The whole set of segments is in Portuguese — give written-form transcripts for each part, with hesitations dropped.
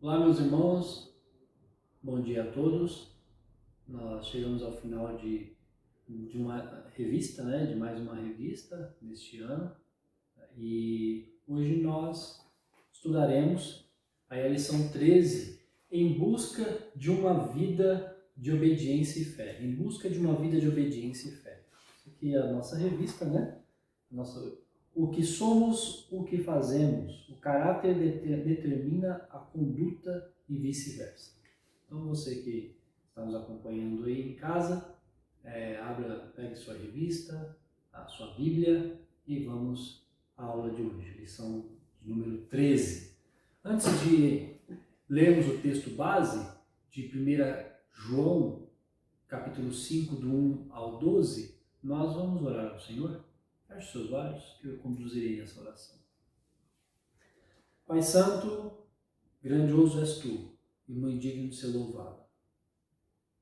Olá, meus irmãos, bom dia a todos. Nós chegamos ao final de uma revista, de mais uma revista deste ano, e hoje nós estudaremos a lição 13, em busca de uma vida de obediência e fé. Em busca de uma vida de obediência e fé. Isso aqui é a nossa revista, o que somos, o que fazemos. O caráter determina a conduta e vice-versa. Então, você que está nos acompanhando aí em casa, pegue sua revista, a sua Bíblia e vamos à aula de hoje, lição de número 13. Antes de lermos o texto base de 1 João, capítulo 5, do 1 ao 12, nós vamos orar ao Senhor. Feche seus olhos que eu conduzirei nessa oração. Pai Santo, grandioso és Tu e muito digno de ser louvado.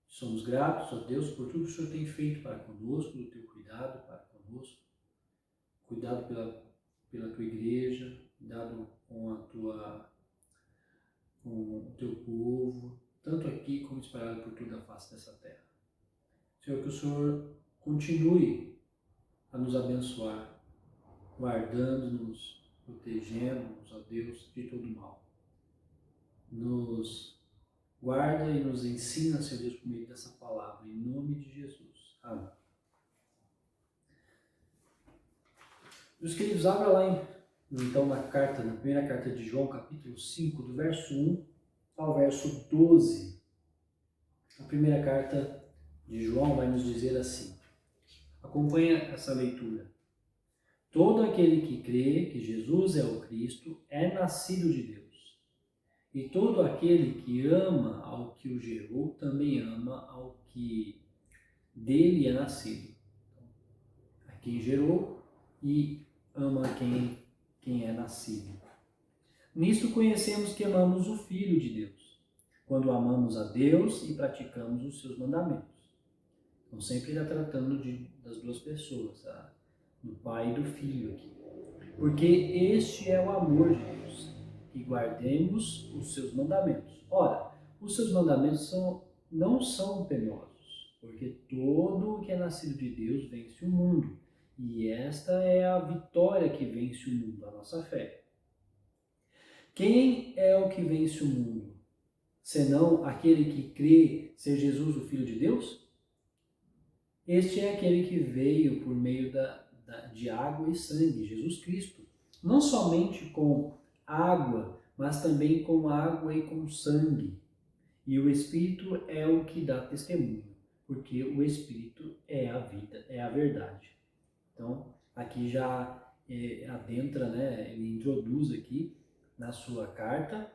Somos gratos a Deus por tudo que o Senhor tem feito para conosco, do Teu cuidado para conosco, cuidado pela Tua igreja, cuidado com o Teu povo, tanto aqui como espalhado por toda a face dessa terra. Senhor, que o Senhor continue a nos abençoar, guardando-nos, protegendo-nos, ó Deus, de todo mal. Nos guarda e nos ensina, Senhor Deus, por meio dessa palavra, em nome de Jesus. Amém. Meus queridos, abra lá então na primeira carta de João, capítulo 5, do verso 1 ao verso 12. A primeira carta de João vai nos dizer assim. Acompanha essa leitura. Todo aquele que crê que Jesus é o Cristo é nascido de Deus. E todo aquele que ama ao que o gerou também ama ao que dele é nascido. A quem gerou e ama quem é nascido. Nisto conhecemos que amamos o Filho de Deus, quando amamos a Deus e praticamos os seus mandamentos. Então sempre está tratando das duas pessoas, do Pai e do Filho aqui. Porque este é o amor de Deus, que guardemos os seus mandamentos. Ora, os seus mandamentos não são penosos, porque todo o que é nascido de Deus vence o mundo. E esta é a vitória que vence o mundo, a nossa fé. Quem é o que vence o mundo, senão aquele que crê ser Jesus o Filho de Deus? Este é aquele que veio por meio de água e sangue, Jesus Cristo. Não somente com água, mas também com água e com sangue. E o Espírito é o que dá testemunho, porque o Espírito é a vida, é a verdade. Então, aqui já adentra, ele introduz aqui na sua carta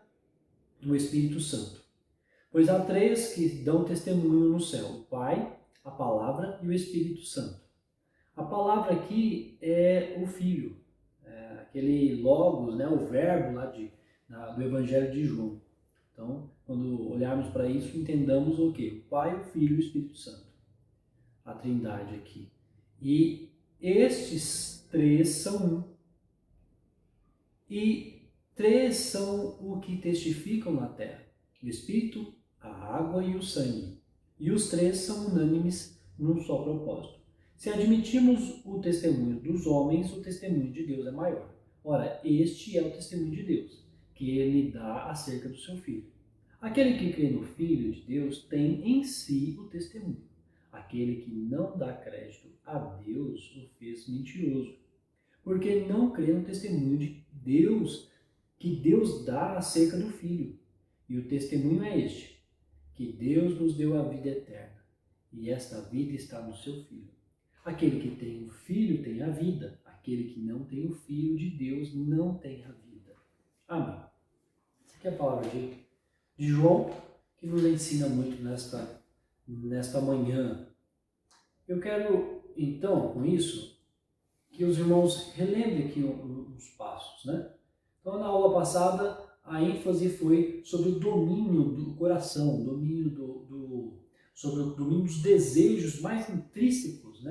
o Espírito Santo. Pois há três que dão testemunho no céu, o Pai, a Palavra e o Espírito Santo. A palavra aqui é o Filho, aquele logos, o verbo lá do Evangelho de João. Então, quando olharmos para isso, entendamos o quê? O Pai, o Filho e o Espírito Santo. A Trindade aqui. E estes três são um. E três são o que testificam na terra: o Espírito, a água e o sangue. E os três são unânimes num só propósito. Se admitirmos o testemunho dos homens, o testemunho de Deus é maior. Ora, este é o testemunho de Deus, que ele dá acerca do seu Filho. Aquele que crê no Filho de Deus tem em si o testemunho. Aquele que não dá crédito a Deus o fez mentiroso, porque não crê no testemunho de Deus, que Deus dá acerca do Filho. E o testemunho é este, que Deus nos deu a vida eterna, e esta vida está no seu Filho. Aquele que tem o Filho tem a vida, aquele que não tem o Filho de Deus não tem a vida. Amém. Essa aqui é a palavra de João, que nos ensina muito nesta manhã. Eu quero, então, com isso, que os irmãos relembrem aqui uns passos, Então, na aula passada, a ênfase foi sobre o domínio do coração, sobre o domínio dos desejos mais intrínsecos,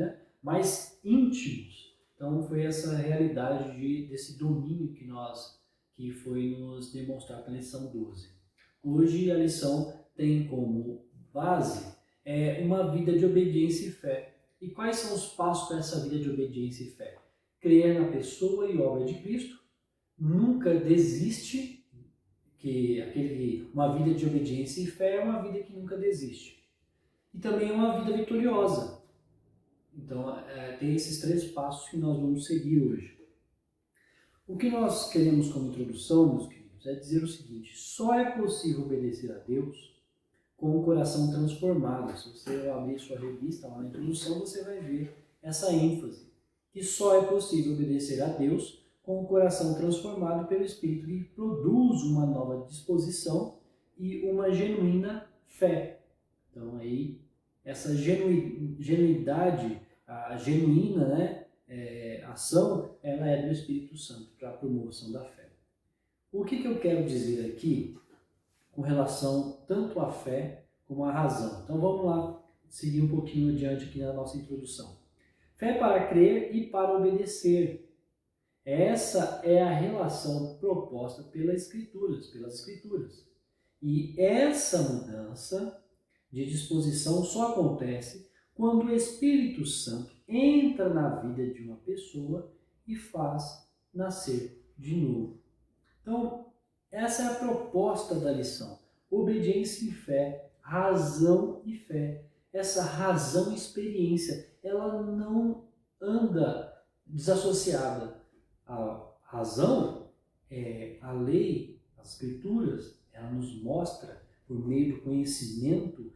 mais íntimos. Então, foi essa realidade desse domínio que foi nos demonstrado na lição 12. Hoje a lição tem como base uma vida de obediência e fé. E quais são os passos para essa vida de obediência e fé? Crer na pessoa e obra de Cristo, nunca desiste, uma vida de obediência e fé é uma vida que nunca desiste. E também é uma vida vitoriosa. Então, tem esses 3 passos que nós vamos seguir hoje. O que nós queremos como introdução, meus queridos, é dizer o seguinte: só é possível obedecer a Deus com o coração transformado. Se você abrir sua revista lá na introdução, você vai ver essa ênfase, que só é possível obedecer a Deus com o coração transformado pelo Espírito, que produz uma nova disposição e uma genuína fé. Então aí, essa genuidade, a genuína, né, ação, ela é do Espírito Santo para a promoção da fé. O que eu quero dizer aqui com relação tanto à fé como à razão? Então vamos lá, seguir um pouquinho adiante aqui na nossa introdução. Fé para crer e para obedecer. Essa é a relação proposta pelas Escrituras. E essa mudança de disposição só acontece quando o Espírito Santo entra na vida de uma pessoa e faz nascer de novo. Então, essa é a proposta da lição. Obediência e fé, razão e fé. Essa razão e experiência, ela não anda desassociada. A razão, a lei, as escrituras, ela nos mostra, por meio do conhecimento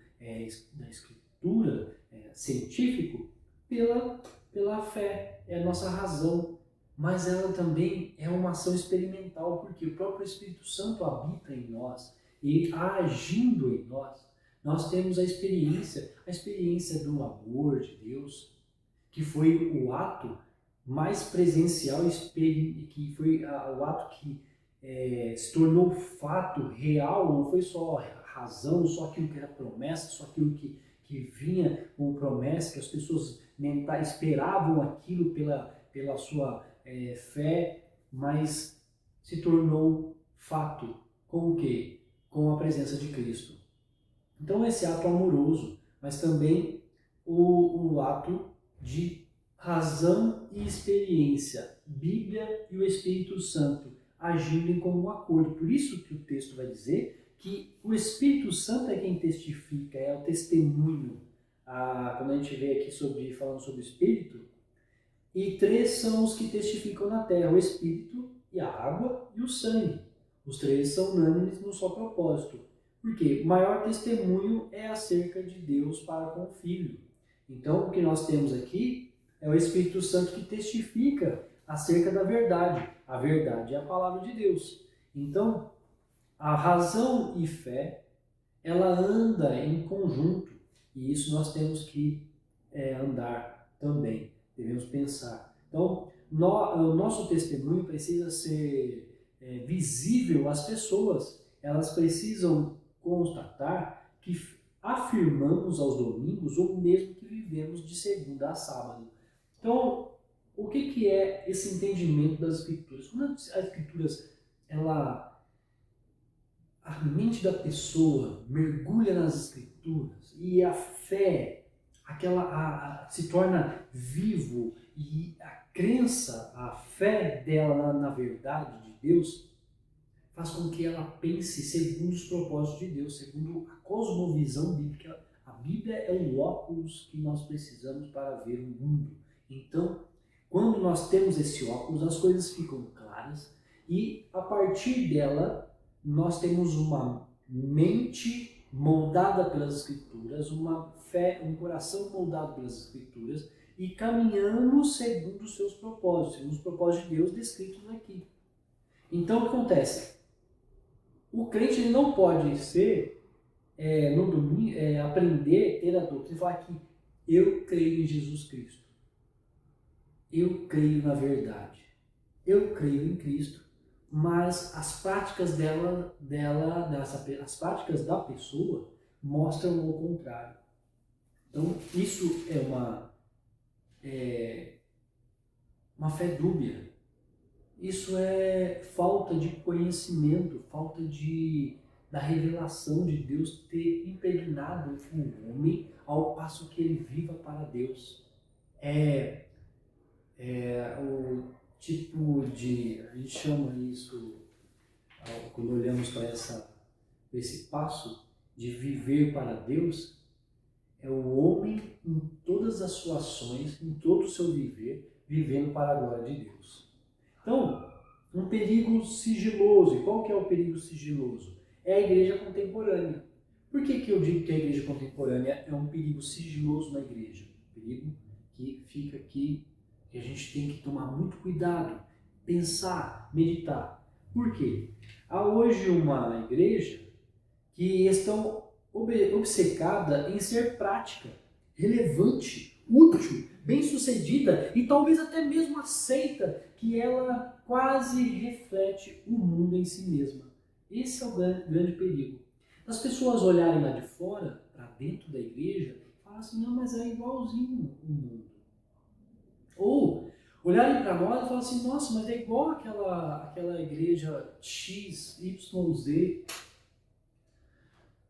da escritura científico, pela fé, é a nossa razão. Mas ela também é uma ação experimental, porque o próprio Espírito Santo habita em nós e agindo em nós, nós temos a experiência do amor de Deus, que foi o ato mais presencial, que foi o ato que se tornou fato real, não foi só razão, só aquilo que era promessa, só aquilo que vinha com promessa, que as pessoas esperavam aquilo pela sua fé, mas se tornou fato. Com o quê? Com a presença de Cristo. Então esse ato amoroso, mas também o ato de razão e experiência, Bíblia e o Espírito Santo agindo em comum acordo. Por isso que o texto vai dizer que o Espírito Santo é quem testifica, é o testemunho. Quando a gente vê aqui falando sobre o Espírito, e 3 são os que testificam na terra: o Espírito, e a água e o sangue. Os 3 são unânimes no só propósito. Porque o maior testemunho é acerca de Deus para com o Filho. Então, o que nós temos aqui é o Espírito Santo que testifica acerca da verdade. A verdade é a palavra de Deus. Então, a razão e fé, ela anda em conjunto. E isso nós temos que andar também. Devemos pensar. Então, o nosso testemunho precisa ser visível às pessoas. Elas precisam constatar que afirmamos aos domingos ou mesmo que vivemos de segunda a sábado. Então, o que é esse entendimento das Escrituras? Quando as Escrituras, a mente da pessoa mergulha nas Escrituras e a fé, se torna vivo, e a crença, a fé dela na verdade de Deus, faz com que ela pense segundo os propósitos de Deus, segundo a cosmovisão bíblica. A Bíblia é o óculos que nós precisamos para ver o mundo. Então, quando nós temos esse óculos, as coisas ficam claras e, a partir dela, nós temos uma mente moldada pelas Escrituras, uma fé, um coração moldado pelas Escrituras, e caminhamos segundo os seus propósitos, segundo os propósitos de Deus descritos aqui. Então, o que acontece? O crente ele não pode ser, no domingo, aprender, ter a doutrina e falar que eu creio em Jesus Cristo. Eu creio na verdade. Eu creio em Cristo. Mas as práticas as práticas da pessoa mostram o contrário. Então, isso é uma fé dúbia. Isso é falta de conhecimento, falta de da revelação de Deus ter impregnado o homem ao passo que ele viva para Deus. O tipo de, a gente chama isso, quando olhamos para esse passo de viver para Deus, é o homem em todas as suas ações, em todo o seu viver, vivendo para a glória de Deus. Então, um perigo sigiloso. E qual que é o perigo sigiloso? É a igreja contemporânea. Por que eu digo que a igreja contemporânea é um perigo sigiloso na igreja? Um perigo que fica aqui, que a gente tem que tomar muito cuidado, pensar, meditar. Por quê? Há hoje uma igreja que estão obcecada em ser prática, relevante, útil, bem-sucedida e talvez até mesmo aceita que ela quase reflete o mundo em si mesma. Esse é o grande perigo. As pessoas olharem lá de fora, para dentro da igreja, e falar assim, não, mas é igualzinho o mundo. Ou olharem para nós e falar assim, nossa, mas é igual aquela igreja X, Y, Z.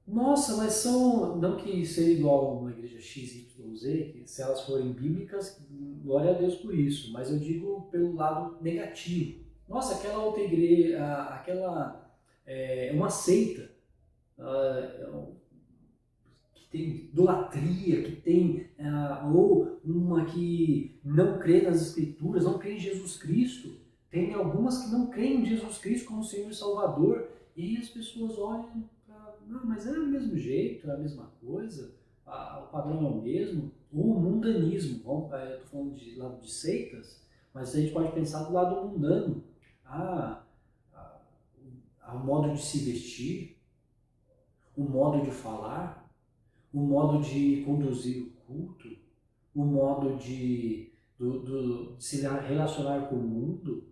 Nossa, mas são, não que seja igual a uma igreja X, Y, Z, que se elas forem bíblicas, glória a Deus por isso, mas eu digo pelo lado negativo. Nossa, aquela outra igreja, aquela é uma seita, que tem idolatria, que tem, ou uma que não crê nas Escrituras, não crê em Jesus Cristo. Tem algumas que não creem em Jesus Cristo como Senhor e Salvador, e aí as pessoas olham, não, mas é o mesmo jeito, é a mesma coisa, o padrão é o mesmo. O mundanismo, eu estou falando de lado de seitas, mas a gente pode pensar do lado mundano. O modo de se vestir, o modo de falar, o modo de conduzir o culto, o modo de se relacionar com o mundo,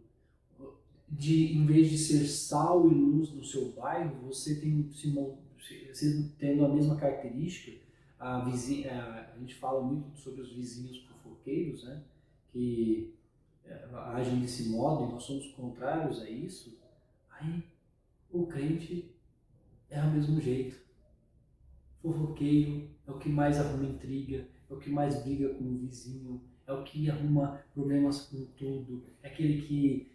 em vez de ser sal e luz no seu bairro, você tendo a mesma característica. A gente fala muito sobre os vizinhos fofoqueiros, né, que agem desse modo, e nós somos contrários a isso. Aí o crente é do mesmo jeito. Fofoqueiro é o que mais arruma intriga, é o que mais briga com o vizinho, é o que arruma problemas com tudo, é aquele que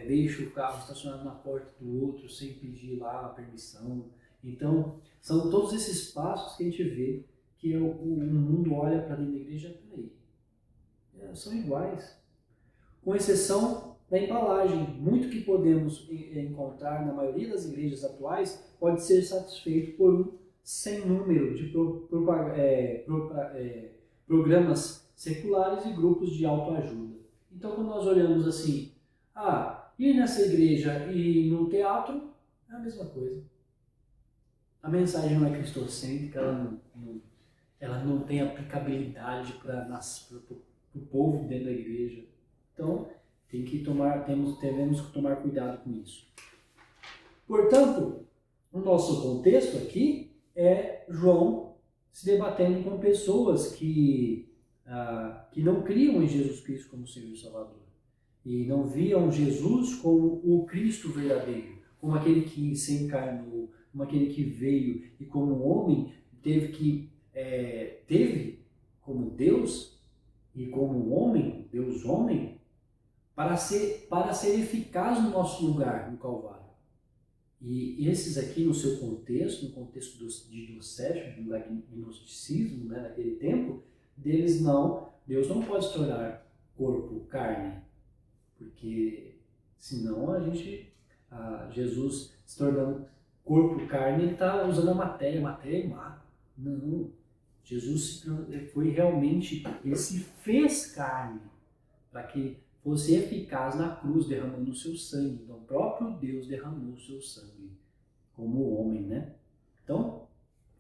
deixa o carro estacionado na porta do outro sem pedir lá a permissão. Então, são todos esses passos que a gente vê que o mundo olha para dentro da igreja, peraí, são iguais. Com exceção da embalagem. Muito que podemos encontrar na maioria das igrejas atuais pode ser satisfeito por um sem número de programas seculares e grupos de autoajuda. Então, quando nós olhamos assim, ir nessa igreja e no teatro é a mesma coisa. A mensagem não é cristocêntrica, ela não tem aplicabilidade para o povo dentro da igreja. Então, devemos tomar cuidado com isso. Portanto, o nosso contexto aqui é João se debatendo com pessoas que não criam em Jesus Cristo como Senhor e Salvador. E não viam Jesus como o Cristo verdadeiro, como aquele que se encarnou, como aquele que veio e como homem teve como Deus e como homem, Deus homem, para ser eficaz no nosso lugar no Calvário. E esses aqui, no seu contexto, no contexto de docético, do gnosticismo, né, naquele tempo, Deus não pode se tornar corpo, carne, porque senão Jesus se tornando corpo, carne, ele está usando a matéria é má. Não, Jesus foi realmente, ele se fez carne para que fosse eficaz na cruz, derramando o seu sangue. Então, o próprio Deus derramou o seu sangue como homem, né? Então,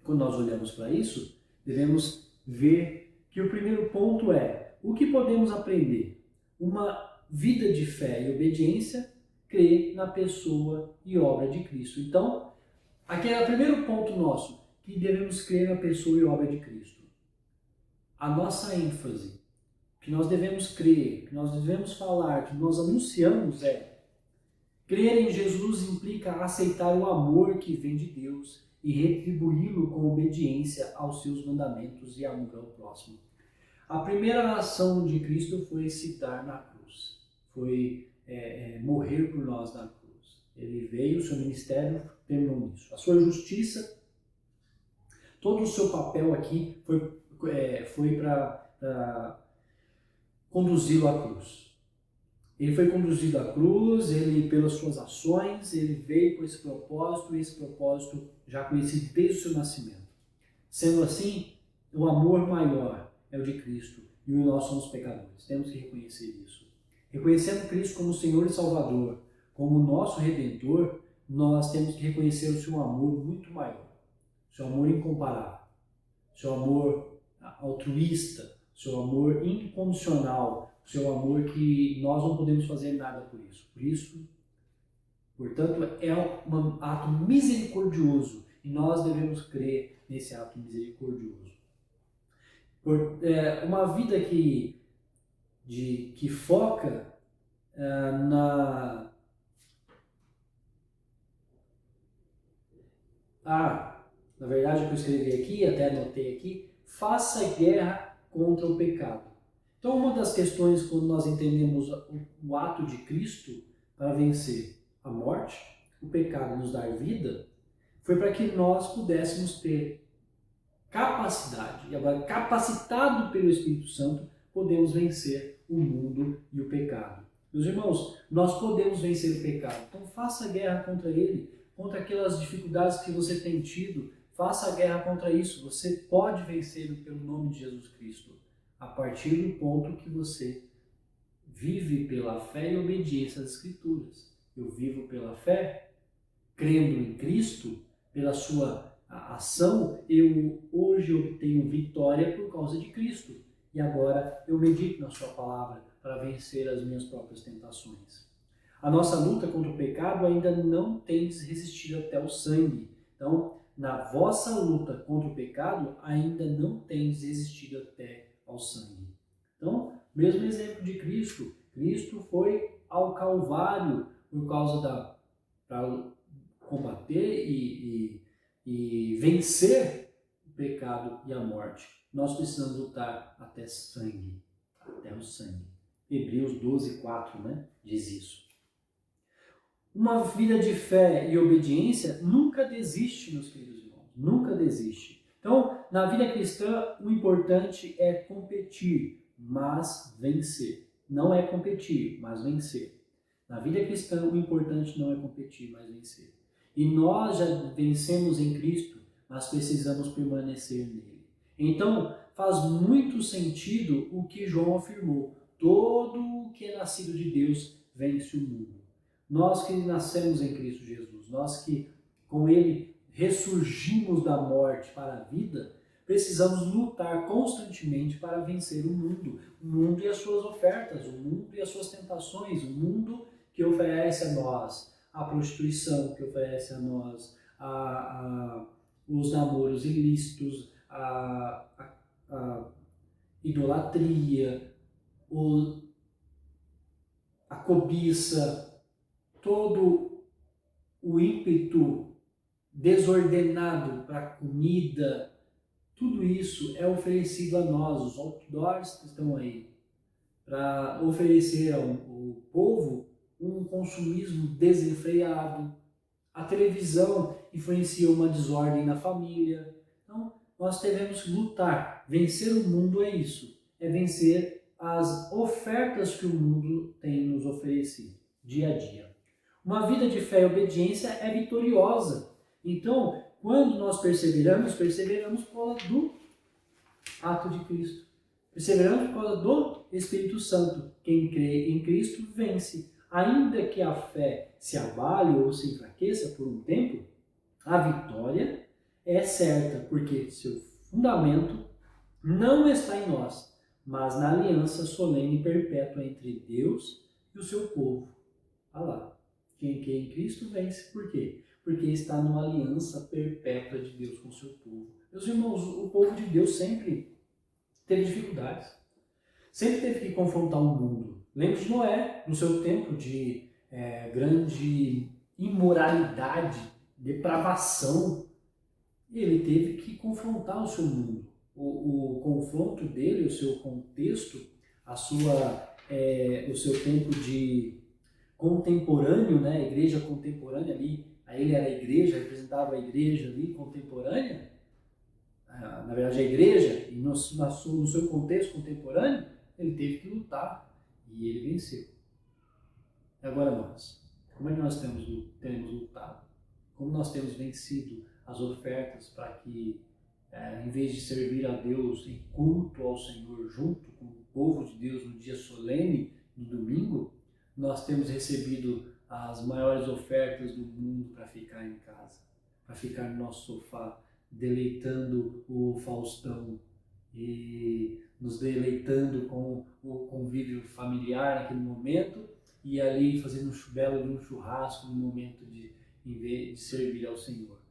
quando nós olhamos para isso, devemos ver que o primeiro ponto é o que podemos aprender. Uma vida de fé e obediência crê na pessoa e obra de Cristo. Então, aqui é o primeiro ponto nosso, que devemos crer na pessoa e obra de Cristo. A nossa ênfase, que nós devemos crer, que nós devemos falar, que nós anunciamos Crer em Jesus implica aceitar o amor que vem de Deus e retribuí-lo com obediência aos seus mandamentos e amor ao próximo. A primeira ação de Cristo foi se dar na cruz, foi morrer por nós na cruz. Ele veio, o seu ministério terminou nisso. A sua justiça, todo o seu papel aqui foi para conduzi-lo à cruz. Ele foi conduzido à cruz, ele, pelas suas ações, ele veio com esse propósito, e esse propósito já conhecido desde o seu nascimento. Sendo assim, o amor maior é o de Cristo e nós somos pecadores. Temos que reconhecer isso. Reconhecendo Cristo como Senhor e Salvador, como nosso Redentor, nós temos que reconhecer o seu amor muito maior, o seu amor incomparável, o seu amor altruísta, o seu amor incondicional, o seu amor que nós não podemos fazer nada por isso. Por isso, portanto, é um ato misericordioso e nós devemos crer nesse ato misericordioso. Uma vida que foca na verdade, o que eu escrevi aqui, até anotei aqui, faça guerra contra o pecado. Então, uma das questões quando nós entendemos o ato de Cristo para vencer a morte, o pecado e nos dar vida, foi para que nós pudéssemos ter capacidade, e agora capacitado pelo Espírito Santo, podemos vencer o mundo e o pecado. Meus irmãos, nós podemos vencer o pecado, então faça guerra contra ele, contra aquelas dificuldades que você tem tido, faça a guerra contra isso. Você pode vencê-lo pelo nome de Jesus Cristo, a partir do ponto que você vive pela fé e obediência às Escrituras. Eu vivo pela fé, crendo em Cristo, pela sua ação, eu hoje obtenho vitória por causa de Cristo. E agora eu medito na sua palavra para vencer as minhas próprias tentações. A nossa luta contra o pecado ainda não tem resistido até o sangue. Então, na vossa luta contra o pecado, ainda não tendes resistido até ao sangue. Então, mesmo exemplo de Cristo. Cristo foi ao Calvário por causa para combater e vencer o pecado e a morte. Nós precisamos lutar até sangue, até o sangue. Hebreus 12:4, diz isso. Uma vida de fé e obediência nunca desiste, meus queridos irmãos, nunca desiste. Então, na vida cristã, o importante é competir, mas vencer. Não é competir, mas vencer. Na vida cristã, o importante não é competir, mas vencer. E nós já vencemos em Cristo, mas precisamos permanecer nele. Então, faz muito sentido o que João afirmou. Todo o que é nascido de Deus vence o mundo. Nós que nascemos em Cristo Jesus, nós que com Ele ressurgimos da morte para a vida, precisamos lutar constantemente para vencer o mundo e as suas ofertas, o mundo e as suas tentações, o mundo que oferece a nós a prostituição, que oferece a nós os namoros ilícitos, a idolatria, a cobiça, todo o ímpeto desordenado para comida, tudo isso é oferecido a nós, os outdoors que estão aí, para oferecer ao povo um consumismo desenfreado. A televisão influencia uma desordem na família. Então, nós devemos lutar. Vencer o mundo é isso, é vencer as ofertas que o mundo tem nos oferecido, dia a dia. Uma vida de fé e obediência é vitoriosa. Então, quando nós perseveramos por causa do ato de Cristo. Perseveramos por causa do Espírito Santo. Quem crê em Cristo vence. Ainda que a fé se abale ou se enfraqueça por um tempo, a vitória é certa, porque seu fundamento não está em nós, mas na aliança solene e perpétua entre Deus e o seu povo. Olha lá. Quem crê em Cristo vence. Por quê? Porque está numa aliança perpétua de Deus com o seu povo. Meus irmãos, o povo de Deus sempre teve dificuldades. Sempre teve que confrontar o mundo. Lembra de Noé, no seu tempo de grande imoralidade, depravação, ele teve que confrontar o seu mundo. O confronto dele, o seu contexto, o seu tempo de contemporâneo, né? A igreja contemporânea ali, ele era a igreja, representava a igreja ali contemporânea, na verdade a igreja, e no seu contexto contemporâneo, ele teve que lutar e ele venceu. E agora nós, como é que nós temos lutado? Como nós temos vencido as ofertas para que, em vez de servir a Deus em culto ao Senhor junto com o povo de Deus no dia solene, no domingo, nós temos recebido as maiores ofertas do mundo para ficar em casa, para ficar no nosso sofá, deleitando o Faustão e nos deleitando com o convívio familiar naquele momento e ali fazendo um churrasco no momento em vez de servir ao Senhor.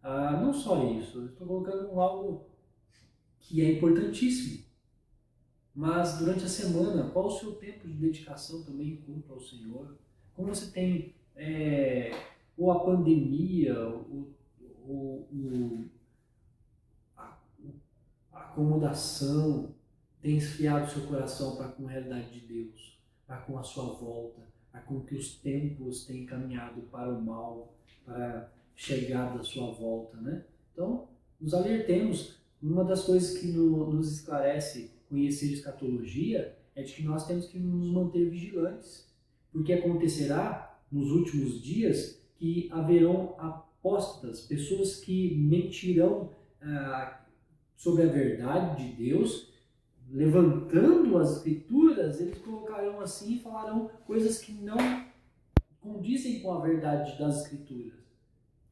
Não só isso, eu estou colocando algo que é importantíssimo, mas durante a semana, qual o seu tempo de dedicação também em culto ao Senhor? Como você tem, ou a pandemia, a acomodação, tem esfriado seu coração para com a realidade de Deus, para com a sua volta, para com que os tempos têm caminhado para o mal, para a chegada da sua volta, né? Então, nos alertemos. Uma das coisas que nos esclarece conhecer escatologia é de que nós temos que nos manter vigilantes, porque acontecerá nos últimos dias que haverão apóstatas, pessoas que mentirão sobre a verdade de Deus, levantando as escrituras, eles colocarão assim e falarão coisas que não condizem com a verdade das escrituras,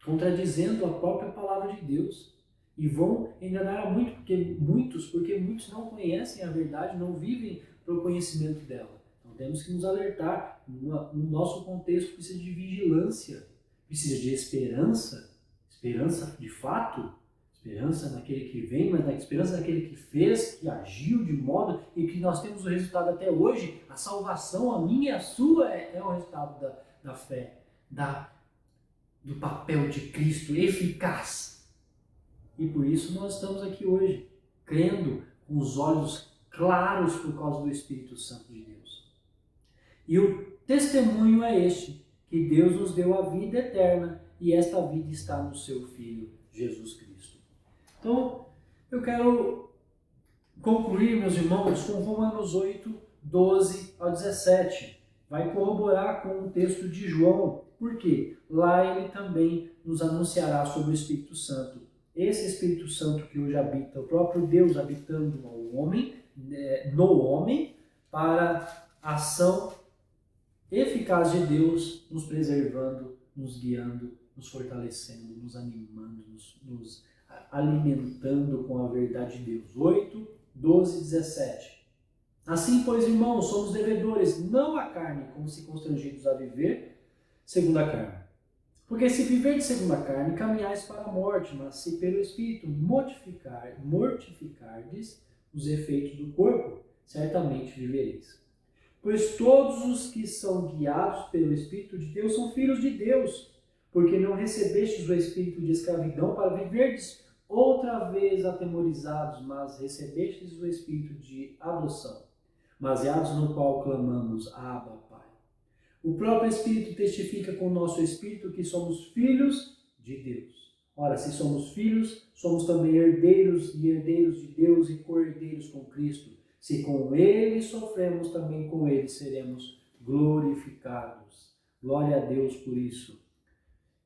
contradizendo a própria palavra de Deus. E vão enganar a muitos, porque muitos não conhecem a verdade, não vivem para o conhecimento dela. Então temos que nos alertar. No nosso contexto precisa de vigilância, precisa de esperança de fato, esperança naquele que vem, mas na esperança daquele que fez, que agiu de modo e que nós temos o resultado até hoje. A salvação, a minha e a sua, é o resultado da fé, do papel de Cristo eficaz. E por isso nós estamos aqui hoje, crendo com os olhos claros por causa do Espírito Santo de Deus. E o testemunho é este, que Deus nos deu a vida eterna e esta vida está no seu Filho, Jesus Cristo. Então, eu quero concluir, meus irmãos, com Romanos 8, 12 ao 17. Vai corroborar com o texto de João, porque lá ele também nos anunciará sobre o Espírito Santo. Esse Espírito Santo que hoje habita, o próprio Deus habitando no homem, para a ação eficaz de Deus, nos preservando, nos guiando, nos fortalecendo, nos animando, nos alimentando com a verdade de Deus. 8, 12 e 17. Assim, pois, irmãos, somos devedores, não à carne, como se constrangidos a viver segundo a carne. Porque se viver segundo a carne, caminhais para a morte, mas se pelo Espírito mortificardes os efeitos do corpo, certamente vivereis. Pois todos os que são guiados pelo Espírito de Deus são filhos de Deus, porque não recebestes o espírito de escravidão para viverdes outra vez atemorizados, mas recebestes o espírito de adoção, baseados no qual clamamos, Abba, Pai. O próprio Espírito testifica com o nosso Espírito que somos filhos de Deus. Ora, se somos filhos, somos também herdeiros e herdeiros de Deus e co-herdeiros com Cristo. Se com Ele sofremos, também com Ele seremos glorificados. Glória a Deus por isso.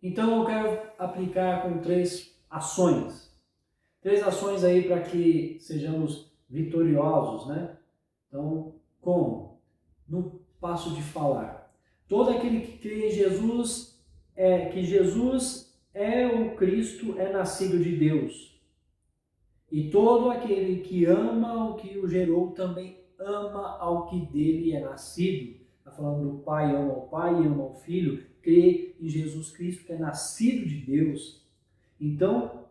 Então eu quero aplicar com 3 ações. 3 ações aí para que sejamos vitoriosos, né? Então, como? No passo de falar. Todo aquele que crê em Jesus, que Jesus é o Cristo, é nascido de Deus. E todo aquele que ama o que o gerou, também ama ao que dele é nascido. Está falando do Pai, ama ao Pai e ama ao Filho. Crê em Jesus Cristo, que é nascido de Deus. Então,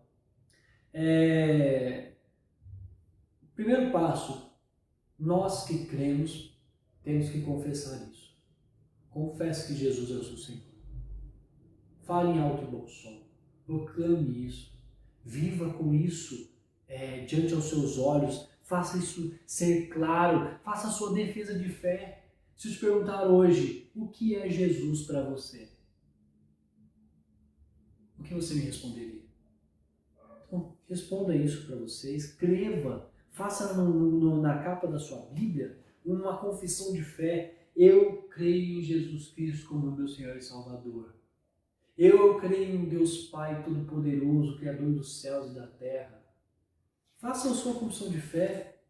primeiro passo, nós que cremos, temos que confessar isso. Confesse que Jesus é o seu Senhor. Fale em alto e bom som. Proclame isso. Viva com isso diante aos seus olhos. Faça isso ser claro. Faça a sua defesa de fé. Se eu te perguntar hoje, o que é Jesus para você? O que você me responderia? Então, responda isso para você. Escreva. Faça na capa da sua Bíblia uma confissão de fé. Eu creio em Jesus Cristo como meu Senhor e Salvador. Eu creio em Deus Pai Todo-Poderoso, Criador dos céus e da terra. Faça a sua confissão de fé.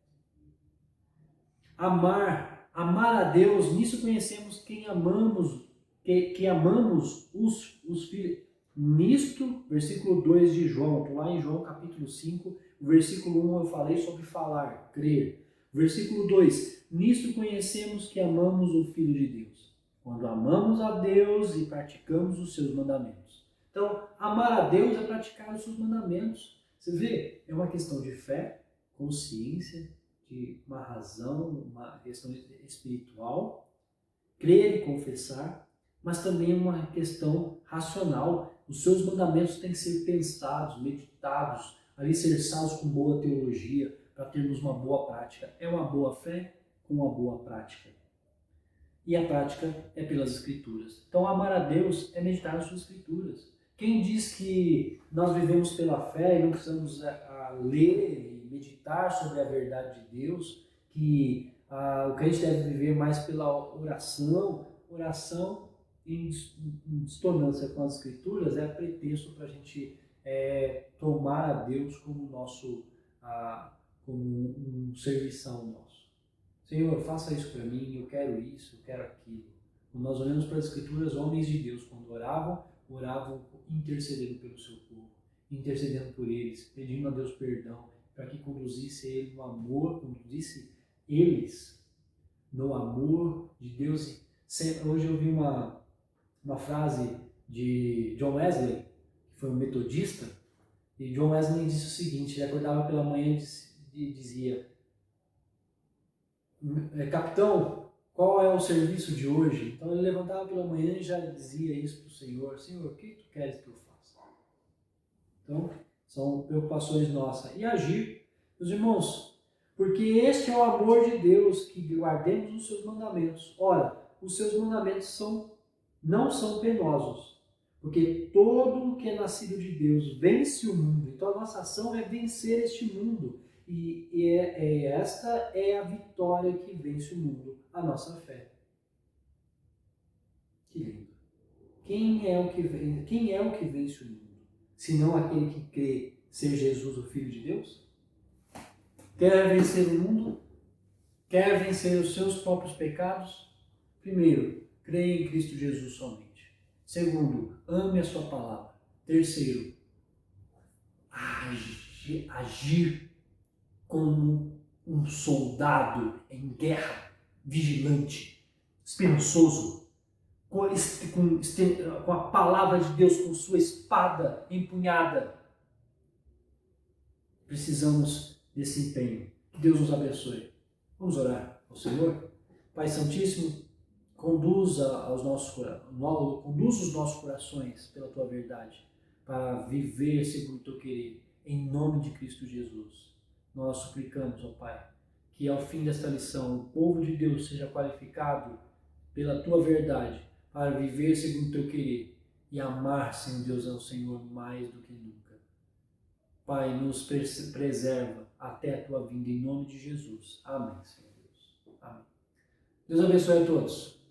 Amar a Deus, nisso conhecemos quem amamos, que amamos os filhos. Nisto, versículo 2 de João, lá em João capítulo 5, versículo 1 eu falei sobre falar, crer. Versículo 2, nisto conhecemos que amamos o Filho de Deus, quando amamos a Deus e praticamos os seus mandamentos. Então, amar a Deus é praticar os seus mandamentos. Você vê, é uma questão de fé, consciência, de uma razão, uma questão espiritual, crer e confessar, mas também uma questão racional. Os seus mandamentos têm que ser pensados, meditados, alicerçados com boa teologia, para termos uma boa prática. É uma boa fé com uma boa prática. E a prática é pelas Escrituras. Então, amar a Deus é meditar nas suas Escrituras. Quem diz que nós vivemos pela fé e não precisamos ler e meditar sobre a verdade de Deus, que o crente deve viver mais pela oração em dissonância com as Escrituras, é pretexto para a gente tomar a Deus como nosso, como um serviçal nosso. Senhor, faça isso para mim, eu quero isso, eu quero aquilo. Quando nós olhamos para as Escrituras, homens de Deus, quando oravam intercedendo pelo seu povo, intercedendo por eles, pedindo a Deus perdão, para que conduzisse ele no amor, conduzisse eles no amor de Deus. Hoje eu vi uma frase de John Wesley, que foi um metodista, e John Wesley disse o seguinte: ele acordava pela manhã e dizia: capitão, qual é o serviço de hoje? Então ele levantava pela manhã e já dizia isso para o Senhor: Senhor, o que tu queres que eu faça? Então, são preocupações nossas. E agir, meus irmãos, porque este é o amor de Deus, que guardemos os seus mandamentos. Ora, os seus mandamentos não são penosos, porque todo que é nascido de Deus vence o mundo. Então a nossa ação é vencer este mundo. E esta é a vitória que vence o mundo, a nossa fé. Que lindo. Quem é o que vence o mundo? Senão aquele que crê ser Jesus, o Filho de Deus? Quer vencer o mundo? Quer vencer os seus próprios pecados? Primeiro, creia em Cristo Jesus somente. Segundo, ame a sua palavra. Terceiro, agir como um soldado em guerra, vigilante, esperançoso, com a palavra de Deus, com sua espada empunhada. Precisamos desse empenho. Que Deus nos abençoe. Vamos orar ao Senhor. Pai Santíssimo, conduz os nossos corações pela Tua verdade, para viver segundo o Teu querer, em nome de Cristo Jesus. Nós suplicamos, ó Pai, que ao fim desta lição o povo de Deus seja qualificado pela Tua verdade para viver segundo o Teu querer e amar, Senhor Deus, ao Senhor mais do que nunca. Pai, nos preserva até a Tua vinda, em nome de Jesus. Amém, Senhor Deus. Amém. Deus abençoe a todos.